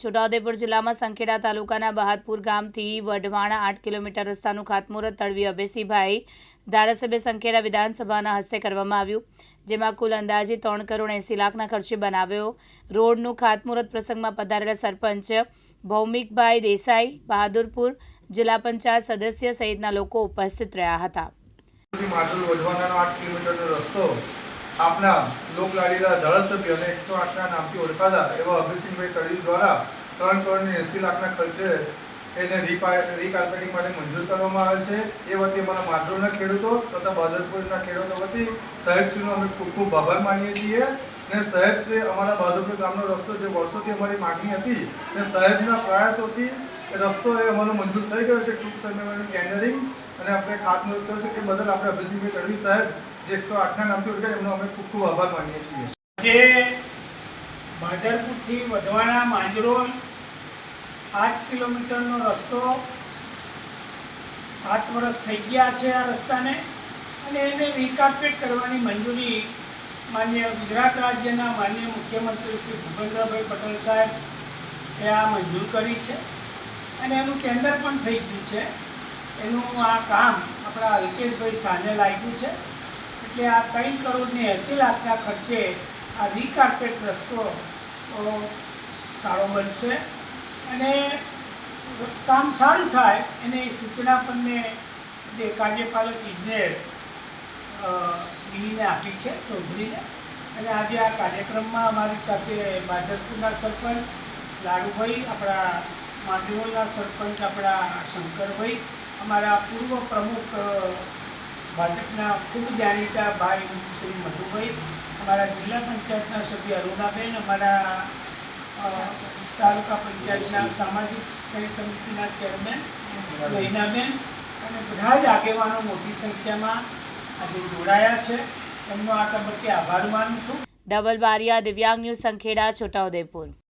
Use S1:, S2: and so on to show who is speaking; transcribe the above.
S1: છોટાઉદેપુર જિલ્લામાં સંખેડા તાલુકાના બહાદપુર ગામથી વઢવાણા 8 કિલોમીટર રસ્તાનું ખાતમુહૂર્ત તળવી અભેસીભાઈ ધારાસભ્ય સંખેડા વિધાનસભાના હસ્તે કરવામાં આવ્યું, જેમાં કુલ અંદાજે 3 કરોડ 80 લાખના ખર્ચે બનાવ્યો રોડનું ખાતમુહૂર્ત પ્રસંગમાં પધારેલા સરપંચ ભૌમિકભાઈ દેસાઈ, બહાદુરપુર જિલ્લા પંચાયત સદસ્ય સહિતના લોકો ઉપસ્થિત રહ્યા હતા.
S2: વઢવાણાનો 8 કિલોમીટરનો રસ્તો આપના લોકલાડીલા ધારાસભ્ય અને 108ના નામથી ઓળખાતા એવા અભયસિંહભાઈ તળવી દ્વારા 3 કરોડ 80 લાખના ખર્ચે એને રીકાર્પેટિંગ માટે મંજૂર કરવામાં આવેલ છે. એ વતી અમારા માધરોના ખેડૂતો તથા બહાદુરપુરના ખેડૂતો વતી સાહેબશ્રીનો અમે ખૂબ ખૂબ આભાર માનીએ છીએ. અને સાહેબશ્રી અમારા બહાદુરપુર ગામનો રસ્તો જે વર્ષોથી અમારી માગણી હતી અને સાહેબના પ્રયાસોથી એ રસ્તો એ અમારો મંજૂર થઈ ગયો છે. ટૂંક સમયમાં ટેન્ડરિંગ અને આપણે ખાતમુહૂર્ત કર્યું છે. એ બદલ આપણે અભયસિંહભાઈ તળવી સાહેબ જે 108ના નામથી ઓળખાય એમનો અમે ખૂબ ખૂબ આભાર માનીએ છીએ.
S3: જે બહાદરપુરથી વઢવાણા માંજરોલ 8 કિલોમીટરનો રસ્તો 7 વર્ષ થઈ ગયા છે આ રસ્તાને, અને એને રીકાર્પેટ કરવાની મંજૂરી માન્ય ગુજરાત રાજ્યના માન્ય મુખ્યમંત્રી શ્રી ભૂપેન્દ્રભાઈ પટેલ સાહેબ એ આ મંજૂર કરી છે અને એનું ટેન્ડર પણ થઈ ગયું છે. એનું આ કામ આપણા અલ્કેશભાઈ સાને લાગ્યું છે. એટલે આ 3 કરોડ 80 લાખના ખર્ચે આ રીકાર્પેટ રસ્તો સારો બનશે અને કામ સારું થાય એની સૂચના પણ કાર્યપાલક ઇજનેર બીને આપી છે, ચૌધરીને. અને આજે આ કાર્યક્રમમાં અમારી સાથે બહાદરપુરના સરપંચ લાડુભાઈ, આપણા માંજરોલના સરપંચ આપણા શંકરભાઈ, અમારા પૂર્વ પ્રમુખ ભાજપના ખૂબ જાણીતા ભાઈ શ્રી મધુભાઈ, અમારા જિલ્લા પંચાયતના સભ્ય અરુણાબેન, અમારા તાલુકા પંચાયતના સામાજિક સ્થાયી સમિતિના ચેરમેન લૈનાબેન અને બધા જ આગેવાનો મોટી સંખ્યામાં આજે જોડાયા છે. એમનો આ તબક્કે આભાર માનું છું.
S1: ધવલ બારિયા, દિવ્યાંગ ન્યૂઝ, સંખેડા, છોટાઉદેપુર.